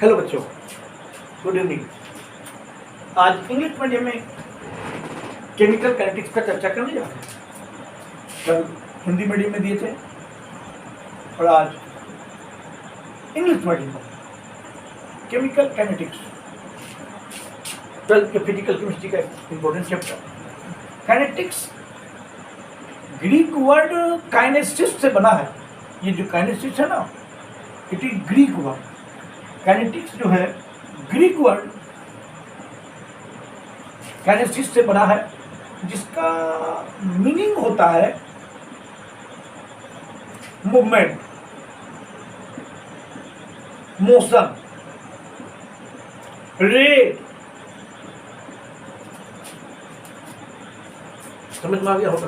Hello बच्चों, good evening. आज English medium में केमिकल काइनेटिक्स का चर्चा करने जा रहे हैं। कल हिंदी मीडियम में दिए थे और आज इंग्लिश मीडियम में केमिकल काइनेटिक्स 12th के फिजिकल केमिस्ट्री का important chapter. Kinetics Greek word kinesis से बना है। ये जो काइनेसिस है ना, it is Greek word. Kinetics जो है ग्रीक वर्ड काइनेसिस से बना है, जिसका मीनिंग होता है मूवमेंट, मोशन, रेट। समझ में आ गया होगा।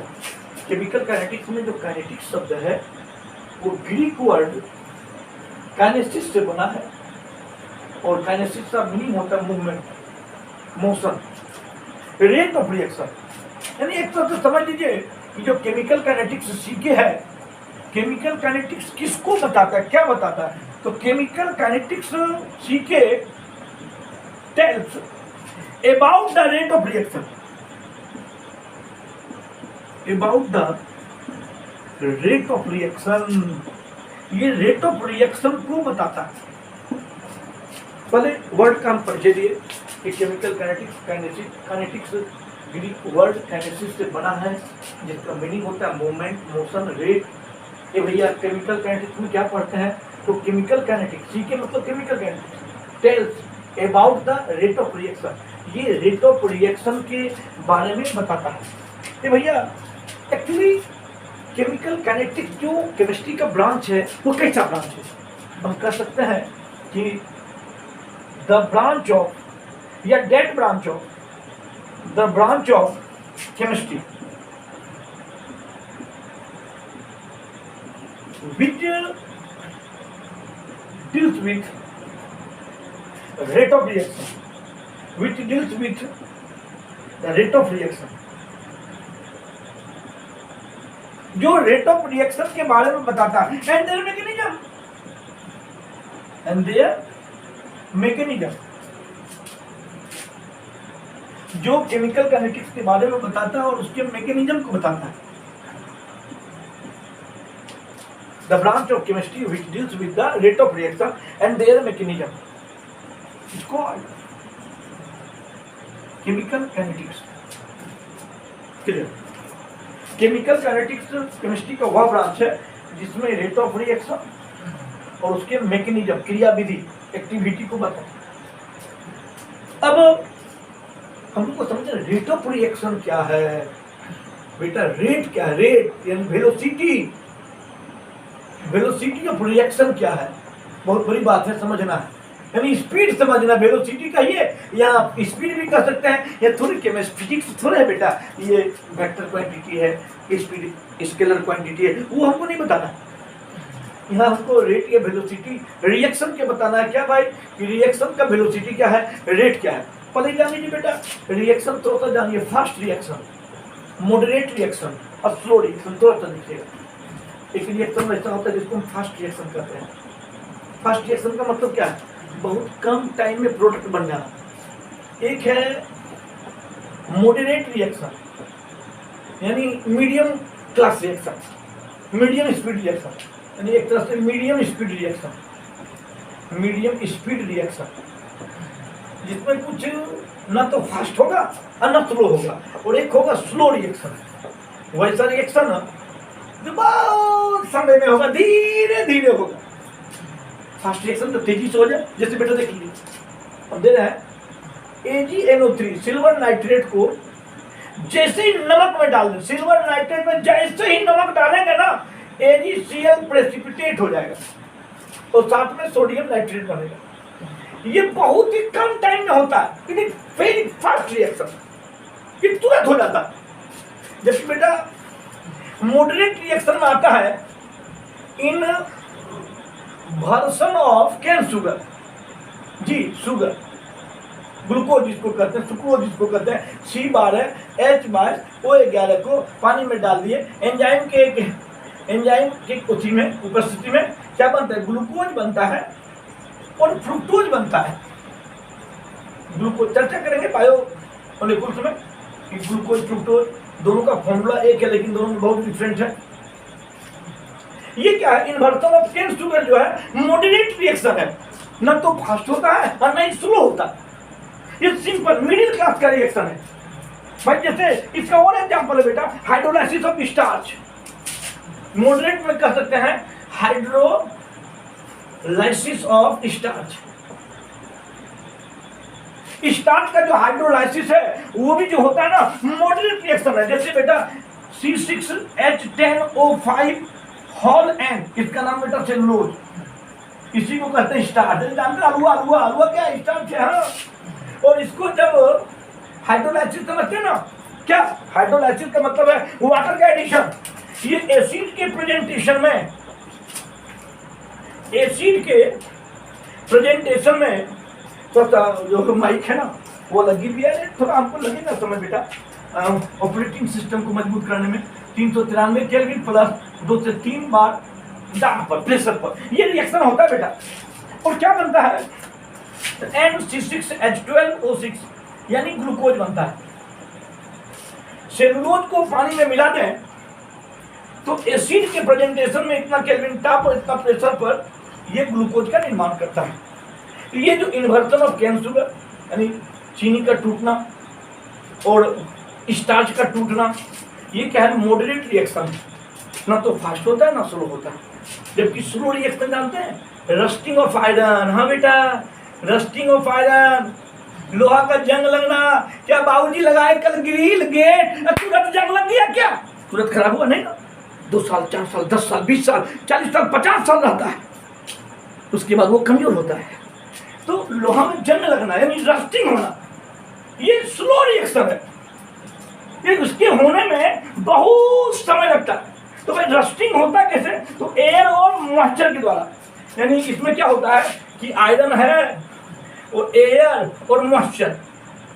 केमिकल काइनेटिक्स में जो काइनेटिक्स शब्द है वो ग्रीक वर्ड काइनेसिस से बना है और काइनेसिस का मीनिंग होता है movement, motion, rate of reaction. यानी एक तरह से समझ लीजिए कि जो केमिकल काइनेटिक्स सीखे है, केमिकल काइनेटिक्स किसको बताता है, क्या बताता है? तो केमिकल काइनेटिक्स सीखे tells about the rate of reaction, about the rate of reaction. ये रेट ऑफ रिएक्शन को बताता है। पहले वर्ड का हम परिचय दिए कि chemical kinetics Greek word kinesis से बना है, जिसका मीनिंग होता है मूवमेंट, मोशन, रेट। ये भैया केमिकल काइनेटिक्स में क्या पढ़ते हैं? तो केमिकल काइनेटिक्स सीखे मतलब chemical kinetics tells about the rate of reaction. ये रेट ऑफ रिएक्शन के बारे में बताता है। ये भैया एक्चुअली केमिकल काइनेटिक्स जो केमिस्ट्री का ब्रांच है वो कैसा ब्रांच है? हम कह सकते हैं कि द ब्रांच ऑफ या that branch of the branch of chemistry which deals with rate of reaction, which deals with the rate of reaction। जो रेट ऑफ रिएक्शन के बारे में बताता है and their mechanism, and their mechanism. जो chemical kinetics के बारे में बताता है और उसके मैकेनिज्म को बताता है। The branch of chemistry which deals with the rate of reaction and their mechanism, इसको chemical kinetics. Clear? Chemical kinetics chemistry का वह ब्रांच है जिसमें रेट ऑफ रिएक्शन और उसके मैकेनिज्म, क्रियाविधि, एक्टिविटी को बताता है। अब हम लोग को समझे रेट ऑफ रिएक्शन क्या है। बेटा रेट क्या है? रेट यानी वेलोसिटी, वेलोसिटी ऑफ रिएक्शन क्या है? बहुत बड़ी बात है, समझना है। यानी स्पीड समझना, वेलोसिटी का ये, या स्पीड भी कह सकते हैं। या थोड़ी केमिस्ट्री फिजिक्स थोड़ा है बेटा, ये वेक्टर क्वांटिटी है, स्पीड स्केलर क्वांटिटी है, वो हमको नहीं बताना। यहाँ हमको रेट या वेलोसिटी रिएक्शन के बताना है। क्या भाई? रिएक्शन का वेलोसिटी क्या है, रेट क्या है? पहले जान लीजिए बेटा, रिएक्शन थोड़ा सा जानिए। फास्ट रिएक्शन, मॉडरेट रिएक्शन और स्लो रिएक्शन थोड़ा सा देखिएगा। एक रिएक्शन ऐसा होता है जिसको हम फास्ट रिएक्शन कहते हैं। फास्ट रिएक्शन का मतलब क्या है? बहुत कम टाइम में प्रोडक्ट बन जाना। एक है मॉडरेट रिएक्शन, यानी medium class reaction, medium speed reaction, यानी एक तरह से medium speed reaction, medium speed reaction, जिसमें कुछ ना तो फास्ट होगा और ना स्लो होगा। और एक होगा स्लो रिएक्शन, वैसा रिएक्शन जो बहुत समय में होगा, धीरे धीरे होगा। फास्ट रिएक्शन तो तेजी से हो जाए, जैसे बेटा देख लीजिए अब दे रहा है AgNO3 सिल्वर नाइट्रेट को जैसे ही नमक में डाल दें, सिल्वर नाइट्रेट में जैसे ही नमक डालेंगे ना, AgCl प्रेसिपिटेट हो जाएगा और साथ में सोडियम नाइट्रेट बनेगा। ये बहुत ही कम टाइम में होता है, it is very fast reaction, ये तुरंत हो जाता है। जबकि बेटा मॉडरेट रिएक्शन में आता है inversion of cane sugar, जी शुगर, ग्लूकोज जिसको कहते हैं, सुक्रोज जिसको कहते हैं, C है, H+O11 को पानी में डाल दिए, एंजाइम के उसी में उपस्थिति में क्या बनता है? ग्लूकोज बनता है और फ्रुक्टोज बनता है। ग्लूकोज चर्चा करेंगे बायो मॉलिक्यूल्स में कि ग्लूकोज फ्रुक्टोज दोनों का फॉर्मूला एक है लेकिन दोनों में बहुत डिफरेंट है। ये क्या है, इन्वर्सन ऑफ केन शुगर जो है मॉडरेट रिएक्शन है, न तो फास्ट होता है और न ही स्लो होता है। ये सिंपल मिडिल क्लास का रिएक्शन है भाई। जैसे इसका और एग्जांपल है बेटा हाइड्रोलाइसिस ऑफ स्टार्च, मॉडरेट में कह सकते हैं हाइड्रोलाइसिस ऑफ स्टार्च। स्टार्च का जो हाइड्रोलाइसिस है वो भी जो होता है ना मॉडरेट रिएक्शन है। जैसे बेटा C6H10O5 हॉल एन, इसका नाम बेटा सेलुलोज, इसी को कहते हैं स्टार्च। जानते हैं हलवा, हलवा हलवा क्या स्टार्च है। हाँ, और इसको जब हाइड्रोलाइसिस समझते हैं ना, क्या हाइड्रोलाइसिस का मतलब है वाटर का एडिशन। ये एसिड के प्रेजेंटेशन में, एसिड के प्रेजेंटेशन में तो जो माइक है ना वो लगी भी है, थोड़ा हमको लगेगा समय बेटा ऑपरेटिंग सिस्टम को मजबूत करने में। 393 केल्विन प्लस 2 से 3 बार दाब पर, प्रेशर पर ये रिएक्शन होता है बेटा। और क्या बनता है NC6H12O6 यानी ग्लूकोज बनता है। सेलुलोज को पानी में मिला दें तो एसिड के प्रेजेंटेशन में इतना केल्विन ताप और इतना प्रेशर पर ये ग्लूकोज का निर्माण करता है। ये जो इन्वर्सन ऑफ केन शुगर यानी चीनी का टूटना और स्टार्च का टूटना, ये क्या है मॉडरेट रिएक्शन, ना तो फास्ट होता है ना स्लो होता है। जबकि स्लो रिएक्शन जानते हैं रस्टिंग ऑफ आयरन। हाँ बेटा, रस्टिंग ऑफ आयरन, लोहा का जंग लगना। क्या बाबूजी लगाए कल ग्रिल गेट, तुरंत जंग लग गया क्या? तुरंत खराब हुआ नहीं ना, 2 साल 4 साल 10 साल 20 साल 40 साल 50 साल रहता है, उसके बाद वो कमजोर होता है। तो लोहा में जंग लगना यानी रस्टिंग होना, ये स्लो रिएक्शन है। ये उसके होने में बहुत समय लगता है। तो भाई रस्टिंग होता कैसे? तो एयर और मॉइस्चर के द्वारा। यानी इसमें क्या होता है कि आयरन है और एयर और मॉइस्चर,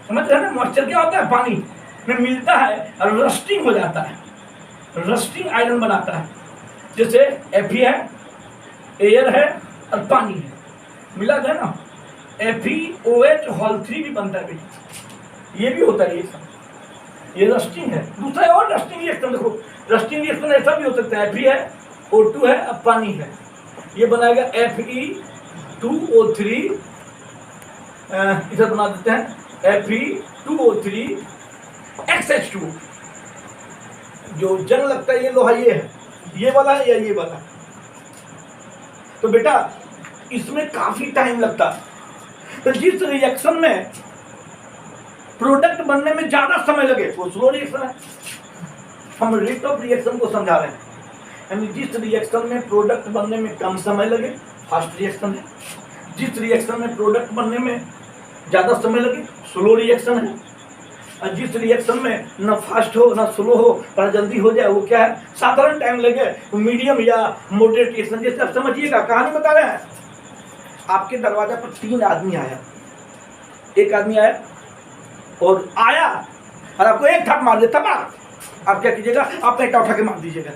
समझ रहे हैं ना? मॉइस्चर क्या होता है? पानी में मिलता है और रस्टिंग हो जाता है, रस्टिंग आयरन बनाता है। जैसे Fe है, एयर है और पानी है, मिला है ना, FeOH होल 3 भी बनता है बेटा, ये भी होता है। ये रस्टिंग है। दूसरा और रस्टिंग रिएक्शन देखो, रस्टिंग रिएक्शन ऐसा भी हो सकता है Fe है, O2 है अब पानी है, ये बनाएगा Fe2O3, इधर बना देते हैं Fe2O3 XH2। जो जंग लगता है ये लोहा ये है, ये वाला है या ये वाला। तो बेटा इसमें काफी टाइम लगता है। तो जिस रिएक्शन में प्रोडक्ट बनने में ज्यादा समय लगे वो स्लो रिएक्शन है। हम रेट ऑफ रिएक्शन को समझा रहे हैं, यानी जिस रिएक्शन में प्रोडक्ट बनने में कम समय लगे फास्ट रिएक्शन है, जिस रिएक्शन में प्रोडक्ट बनने में ज्यादा समय लगे स्लो रिएक्शन है, और जिस रिएक्शन में न फास्ट हो न स्लो हो पर जल्दी हो जाए वो क्या है, साधारण टाइम लगे, मीडियम या मॉडरेट रिएक्शन। जैसे आप समझिएगा, कहानी बता रहे हैं। आपके दरवाजा पर 3 आदमी आया, एक आदमी आया और आया और आपको एक थप मार देता, आप क्या कीजिएगा? आप ईंटा उठा के मार दीजिएगा?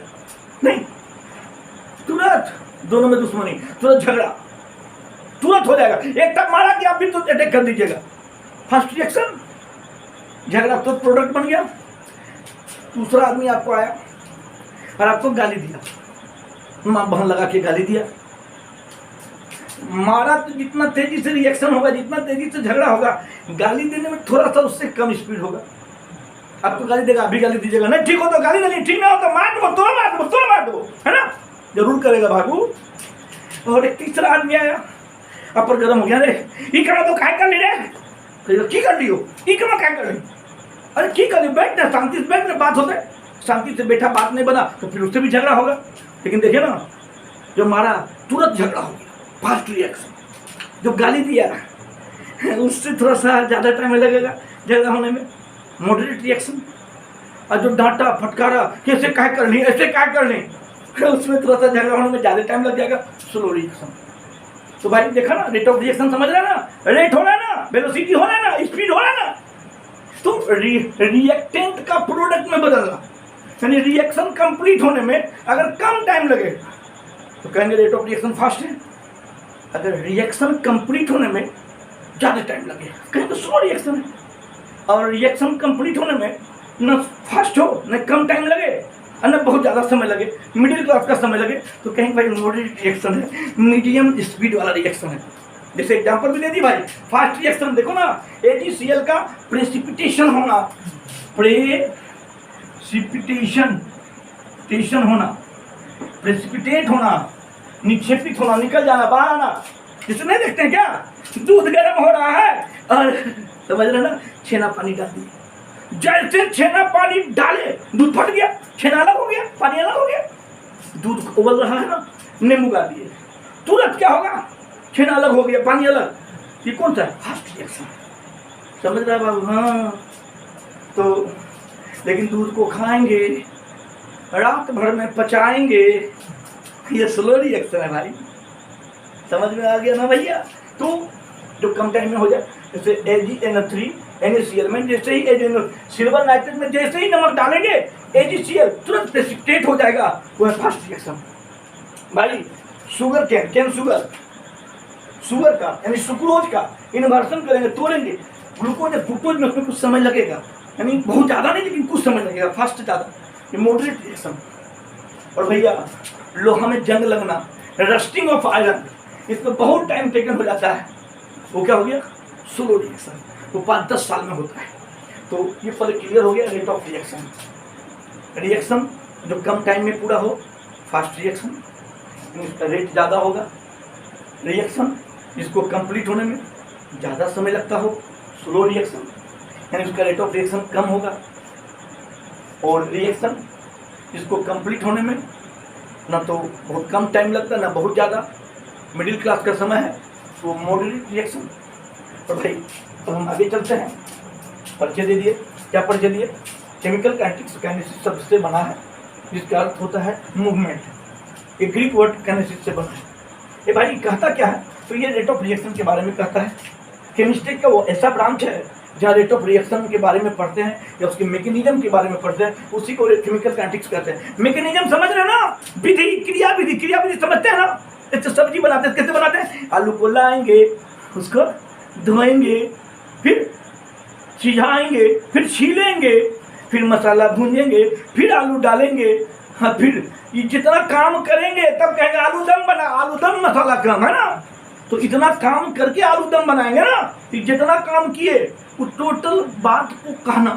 नहीं, तुरंत दोनों में दुश्मनी, तुरंत झगड़ा तुरंत हो जाएगा। एक थप मारा कि आप भी तो अटैक कर दीजिएगा। फर्स्ट रिएक्शन झगड़ा, तो प्रोडक्ट बन गया। दूसरा आदमी आपको आया और आपको गाली दिया, मां बहन लगा के गाली दिया, मारा। तो जितना तेजी से रिएक्शन होगा, जितना तेजी से झगड़ा होगा, गाली देने में थोड़ा सा उससे कम स्पीड होगा। आपको गाली देगा, अभी गाली दीजिएगा, नहीं ठीक हो तो गाली देनी, ठीक ना हो तो मार दो, तो मार दो, है ना? जरूर करेगा बाबू। और एक तीसरा आदमी आया, अपर गर्म हो गया, रे ये करा तो काय कर ली रे, की कर लियो, ये कमा काय कर ली, अरे की कर ली, बैठ ना, शांति से बैठ ना, बात होता है। शांति से बैठा, बात नहीं बना तो फिर उससे भी झगड़ा होगा। लेकिन देखिए ना, जो मारा तुरंत झगड़ा हो गया, फास्ट रिएक्शन। जो गाली दिया उससे थोड़ा सा ज़्यादा टाइम लगेगा झगड़ा होने में, मॉडरेट रिएक्शन। और जो डांटा फटकारा, कैसे क्या कर ली, ऐसे क्या कर ली, उसमें थोड़ा सा झगड़ा होने में ज़्यादा टाइम लग जाएगा, स्लो रिएक्शन। तो भाई देखा ना, रेट ऑफ रिएक्शन समझ रहा है ना, रेट हो रहा है ना, वेलोसिटी हो रहा है ना, स्पीड हो रहा है ना। तो रिएक्टेंट का प्रोडक्ट में बदलना, यानी रिएक्शन कंप्लीट होने में अगर कम टाइम लगे तो कहेंगे रेट ऑफ रिएक्शन फास्ट है। अगर रिएक्शन कंप्लीट होने में ज़्यादा टाइम लगे, कहीं तो स्लो रिएक्शन है, और रिएक्शन कंप्लीट होने में न फास्ट हो न कम टाइम लगे और न बहुत ज़्यादा समय लगे, मिडिल क्लास का समय लगे, तो कहीं भाई मॉडरेट रिएक्शन है, मीडियम स्पीड वाला रिएक्शन है। जैसे एग्जांपल भी दे दी भाई, फास्ट रिएक्शन देखो ना, AgCl का प्रेसिपिटेशन होना, प्रेसिपिटेशन होना, प्रेसिपिटेट होना, निक्षेपित होना, निकल जाना, बाहर आना, जिसे नहीं देखते हैं क्या, दूध गर्म हो रहा है और समझ रहे ना, छेना पानी डाल दिया, जैसे छेना पानी डाले दूध फट गया, छेना अलग हो गया, पानी अलग हो गया, दूध उबल रहा है ना, नींबू डाल दिए, तुरंत क्या होगा, छेना अलग हो गया, पानी अलग। ये कौन सा है, फास्ट रिएक्शन, समझ रहा है बाबू। हाँ, तो लेकिन दूध को खाएंगे, रात भर में पचाएंगे, ये स्लो रिएक्शन है भाई, समझ में आ गया ना भैया। तो जो कम टाइम में हो जाए, जैसे AgNO3 NaCl में जैसे ही सिल्वर नाइट्रेट में जैसे ही नमक डालेंगे AgCl तुरंत प्रेसिपिटेट हो जाएगा, वो है फास्ट रिएक्शन भाई। शुगर कैन शुगर का यानी सुक्रोज का इन्वर्सन करेंगे, तोड़ेंगे, ग्लूकोज या फ्रुक्टोज में उसमें कुछ समय लगेगा, यानी बहुत ज़्यादा नहीं लेकिन कुछ समय लगेगा, फास्ट ज़्यादा, ये मॉडरेट रिएक्शन। और भैया लोहा में जंग लगना, रस्टिंग ऑफ आयरन, इसमें बहुत टाइम टेकन हो जाता है, वो क्या हो गया, स्लो रिएक्शन, वो 5-10 साल में होता है। तो ये पहले क्लियर हो गया रेट ऑफ रिएक्शन। रिएक्शन जो कम टाइम में पूरा हो, फास्ट रिएक्शन, इसका रेट ज़्यादा होगा। रिएक्शन जिसको कंप्लीट होने में ज़्यादा समय लगता हो, स्लो रिएक्शन, यानी उसका रेट ऑफ रिएक्शन कम होगा। और रिएक्शन जिसको कंप्लीट होने में ना तो बहुत कम टाइम लगता, ना बहुत ज़्यादा, मिडिल क्लास का समय है, तो मॉडरेट रिएक्शन। और भाई अब हम आगे चलते हैं, परिचय दे दिए, क्या परिचय दिए, केमिकल काइनेटिक्स शब्द से बना है, जिसका अर्थ होता है मूवमेंट, ये ग्रीक वर्ड काइनेटिक्स से बना है। ये भाई कहता क्या है, तो ये रेट ऑफ रिएक्शन के बारे में कहता है। केमिस्ट्री का वो ऐसा ब्रांच है जहाँ रेट ऑफ रिएक्शन के बारे में पढ़ते हैं या उसके मैकेनिज्म के बारे में पढ़ते हैं, उसी को केमिकल काइनेटिक्स कहते हैं। मैकेनिज्म समझ रहे हैं ना, विधि, क्रिया विधि समझते हैं ना। तो सब्जी बनाते हैं, कैसे बनाते हैं, आलू को लाएंगे, उसको धोएंगे, फिर सिझाएंगे, फिर छीलेंगे, फिर मसाला भूनेंगे, फिर आलू डालेंगे, हाँ, फिर ये जितना काम करेंगे तब कहेंगे आलू दम बना, आलू दम मसाला कम है ना। तो इतना काम करके आलू दम बनाएंगे ना, कि जितना काम किए वो टोटल बात को कहना,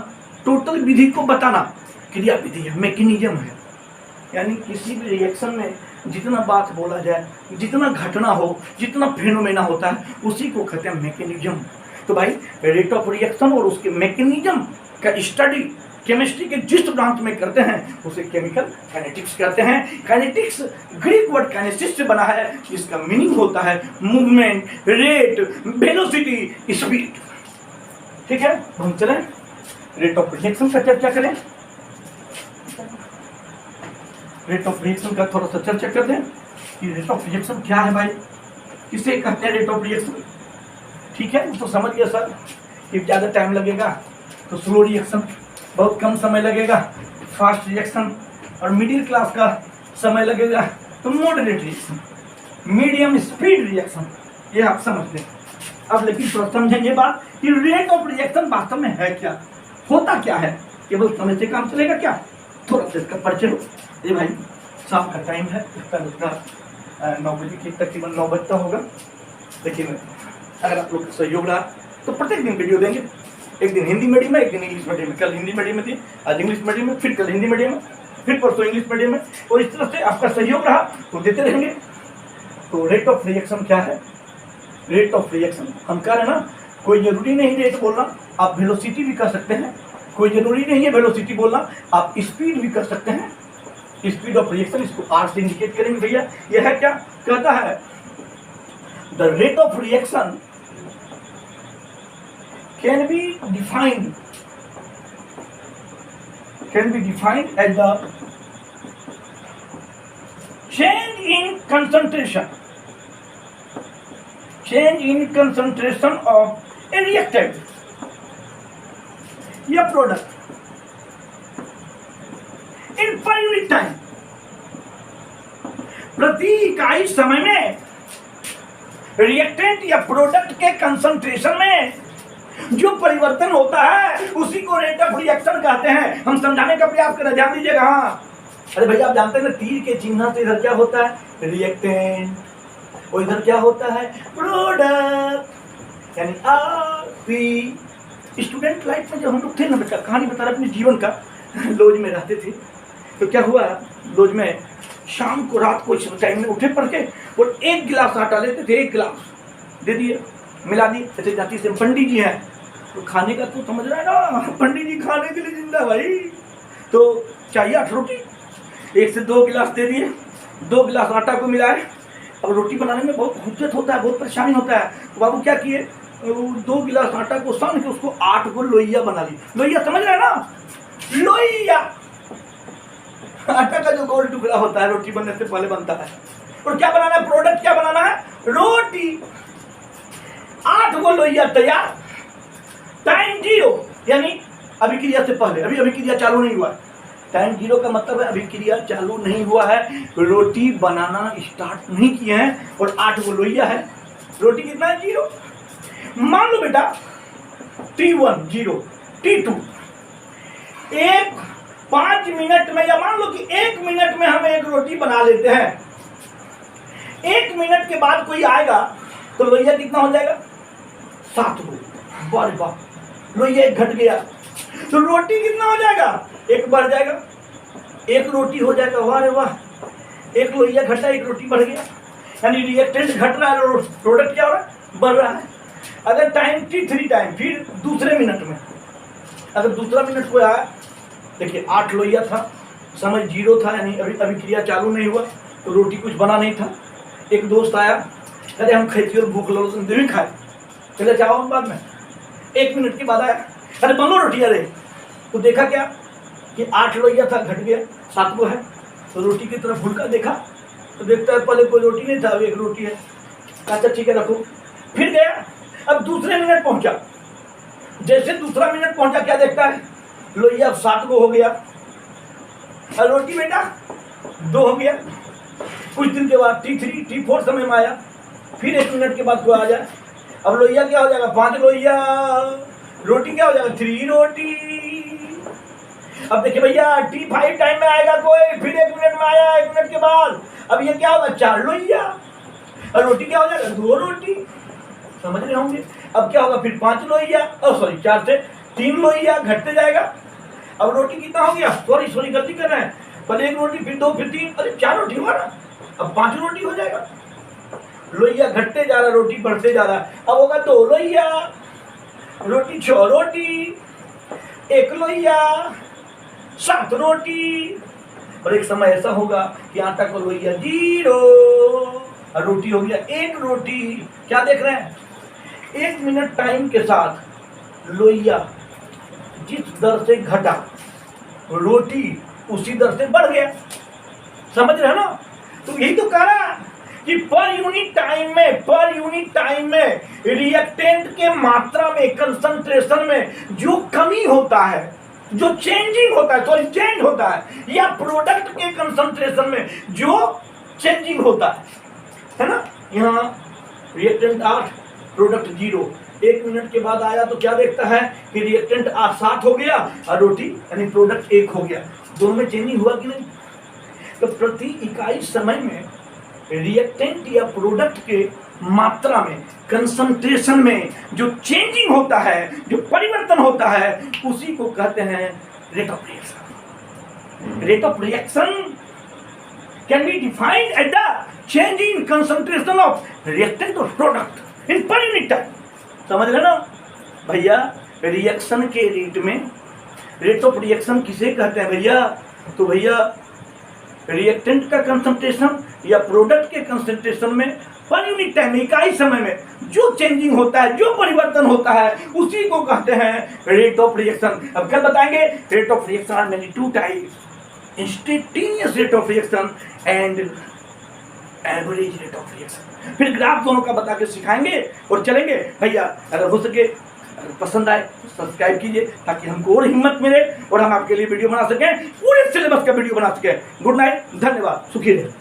टोटल विधि को बताना, क्रिया विधि है, मैकेनिज्म है। यानी किसी भी रिएक्शन में जितना बात बोला जाए, जितना घटना हो, जितना फेनोमेना होता है, उसी को कहते हैं मैकेनिज्म। तो भाई रेट ऑफ रिएक्शन और उसके मैकेनिज्म का स्टडी केमिस्ट्री के जिस ब्रांच में करते हैं उसे केमिकल काइनेटिक्स कहते हैं। काइनेटिक्स ग्रीक वर्ड काइनेसिस से बना है, जिसका मीनिंग होता है मूवमेंट, रेट, वेलोसिटी, स्पीड। ठीक है, हम चलें रेट ऑफ रिएक्शन का चर्चा करें। रेट ऑफ रिएक्शन का थोड़ा सा चर्चा कर दें कि रेट ऑफ रिएक्शन क्या है भाई, किसे कहते हैं रेट ऑफ रिएक्शन। ठीक है, तो समझ गया सर कि ज़्यादा टाइम लगेगा तो स्लो रिएक्शन, बहुत कम समय लगेगा फास्ट रिएक्शन, और मिडिल क्लास का समय लगेगा तो moderate reaction, medium speed reaction, ये आप समझ लें। अब लेकिन थोड़ा समझेंगे बात कि रेट ऑफ रिएक्शन वास्तव में है क्या, होता क्या है, केवल समय से काम चलेगा क्या, थोड़ा सा इसका परिचय हो। ये भाई शाम का टाइम है, इसका 9 बजे की तकरीबन 9 बजता होगा, लेकिन अगर आप लोग का सहयोग रहा तो प्रत्येक दिन वीडियो देंगे, एक दिन हिंदी मीडियम में, एक दिन इंग्लिश मीडियम में, कल हिंदी मीडियम में थी, आज इंग्लिश मीडियम में, फिर कल हिंदी मीडियम में, फिर परसों इंग्लिश मीडियम में, और इस तरह से आपका सहयोग रहा तो देते रहेंगे। तो रेट ऑफ रिएक्शन क्या है, रेट ऑफ रिएक्शन हम कह रहे हैं ना, कोई जरूरी नहीं रेट बोलना, आप वेलोसिटी भी कर सकते हैं, कोई जरूरी नहीं है वेलोसिटी बोलना, आप स्पीड भी कर सकते हैं। स्पीड ऑफ रिएक्शन इसको आर से इंडिकेट करेंगे भैया। यह है क्या, कहता है the rate of reaction can be defined as the change in concentration of a reactant या product in per unit time, प्रति इकाई समय में रिएक्टेंट या प्रोडक्ट के कंसंट्रेशन में जो परिवर्तन होता है उसी को रेट ऑफ रिएक्शन कहते हैं। हम समझाने का प्रयास करें, ध्यान दीजिएगा। हाँ, अरे भैया आप जानते हैं ना, तीर के चिन्ह से इधर क्या होता है? रिएक्टेंट, और इधर क्या होता है? प्रोडक्ट, यानी RP। स्टूडेंट लाइफ में जब हम लोग थे ना बेटा, कहानी बता रहे अपने जीवन का, लॉज में रहते थे, तो क्या हुआ, लॉज में शाम को रात को इस टाइम में उठे पढ़ के और एक गिलास आटा लेते थे, एक गिलास दे दिए, मिला दिए, ऐसे जाति से पंडित जी हैं तो खाने का तो समझ रहा है ना, पंडित जी खाने के लिए जिंदा भाई, तो चाहिए 8 रोटी, 1 से 2 गिलास दे दिए, 2 गिलास आटा को मिलाए। अब रोटी बनाने में बहुत हुज्जत होता है, बहुत परेशानी होता है, तो बाबू क्या किए, 2 गिलास आटा को सान के उसको 8 को लोइया बना ली। लोइया समझ रहे हैं ना, लोइया आटा का जो गोल टुकड़ा होता है, रोटी बनने से पहले बनता है। और क्या बनाना है? प्रोडक्ट क्या बनाना है? रोटी। 8 को लोइया तैयार। टाइम 0, यानी अभिक्रिया से पहले, अभी अभिक्रिया चालू नहीं हुआ है। टाइम 0 का मतलब है अभिक्रिया चालू नहीं हुआ है, रोटी बनाना स्टार्ट नहीं किए हैं, और 8 को लोइया है। रोटी कितना है? 0। मान लो बेटा T1 0, T2 1 5 मिनट में, या मान लो कि 1 मिनट में हम एक रोटी बना लेते हैं। 1 मिनट के बाद कोई आएगा तो लोइया कितना हो जाएगा? 7 को। बारे बाप, लोइया 1 घट गया तो रोटी कितना हो जाएगा? 1 बढ़ जाएगा, 1 रोटी हो जाएगा। वाह रे वाह, 1 लोइया घटा, 1 रोटी बढ़ गया, यानी रिएक्टेंट घट रहा है, प्रोडक्ट क्या हो रहा है? बढ़ रहा है। अगर टाइम T3 टाइम, फिर दूसरे मिनट में, अगर दूसरा मिनट को आया, देखिए 8 लोइया था, समय 0 था, यानी अभी अभिक्रिया चालू नहीं हुआ, तो रोटी कुछ बना नहीं था। एक दोस्त आया, अरे हम खेती और भूख लो तुम भी खाए, चले जाओ बाद में। 1 मिनट के बाद आया, अरे बनो रोटी। अरे तो देखा क्या कि 8 लोइया था, घट गया 7 को है, तो रोटी की तरफ भूलकर देखा तो देखता है पहले कोई रोटी नहीं था, अब 1 रोटी है। अच्छा ठीक है रखो। फिर गया, अब दूसरे मिनट पहुंचा, जैसे दूसरा मिनट पहुंचा क्या देखता है? लोइया 7 को हो गया, और रोटी बेटा 2 हो गया। कुछ दिन के बाद T3 T4 समय में आया, फिर 1 मिनट के बाद कोई आ जाए, अब लोइया क्या हो जाएगा? 5 लोइया। रोटी क्या हो जाएगा? 3 रोटी। अब देखिए भैया T5 टाइम में आएगा कोई, फिर 1 मिनट में आया, 1 मिनट के बाद अब ये क्या होगा? 4 लोइया। और रोटी क्या हो जाएगा? 2 रोटी। समझ रहे होंगे? अब क्या होगा? फिर 5 लोइया, सॉरी 4 से 3 लोइया, घटते जाएगा। अब रोटी कितना हो गया? सॉरी गलती कर रहे हैं, पहले 1 रोटी, फिर 2, फिर 3, अरे 4 रोटी हुआ ना, अब 5 रोटी हो जाएगा। लोइया घटते जा रहा, रोटी बढ़ते जा रहा, अब होगा 2 लोइया, रोटी 6 रोटी, 1 लोइया, 7 रोटी। और एक समय ऐसा होगा कि आटा को लोइया 0 और रोटी हो गया 1 रोटी। क्या देख रहे हैं? 1 मिनट टाइम के साथ लोइया जिस दर से घटा, रोटी उसी दर से बढ़ गया। समझ रहे हो ना? तो यही तो कह रहा है कि पर यूनिट टाइम में रिएक्टेंट के मात्रा में, कंसंट्रेशन में जो कमी होता है, जो चेंजिंग होता है, सॉरी चेंज होता है, या प्रोडक्ट के कंसंट्रेशन में जो चेंजिंग होता है ना। यहाँ रिएक्टेंट 8, प्रोडक्ट 0। 1 मिनट के बाद आया तो क्या देखता है कि रिएक्टेंट 7 हो गया और रोटी यानी प्रोडक्ट 1 हो गया। दोनों में चेंजिंग हुआ कि नहीं? तो प्रति इकाई समय में रिएक्टेंट या प्रोडक्ट के मात्रा में, कंसंट्रेशन में जो चेंजिंग होता है, जो परिवर्तन होता है, उसी को कहते हैं rate of reaction. Rate of reaction can be defined as the change in concentration of reactant और product in per unit time. समझ रहे ना भैया? रिएक्शन के रेट में रेट ऑफ रिएक्शन किसे कहते हैं भैया? तो भैया रिएक्टेंट का कंसंट्रेशन या प्रोडक्ट के कंसंट्रेशन में पर यूनिट टाइम, इकाई समय में जो चेंजिंग होता है, जो परिवर्तन होता है, उसी को कहते हैं रेट ऑफ रिएक्शन। अब कल बताएंगे rate of reaction are many 2 types, instantaneous rate of reaction and average rate of reaction. फिर ग्राफ दोनों का बता के सिखाएंगे और चलेंगे। भैया अगर हो सके, अगर पसंद आए तो सब्सक्राइब कीजिए ताकि हमको और हिम्मत मिले और हम आपके लिए वीडियो बना सकें, पूरे सिलेबस का वीडियो बना सकें। गुड नाइट, धन्यवाद, सुखी रहे।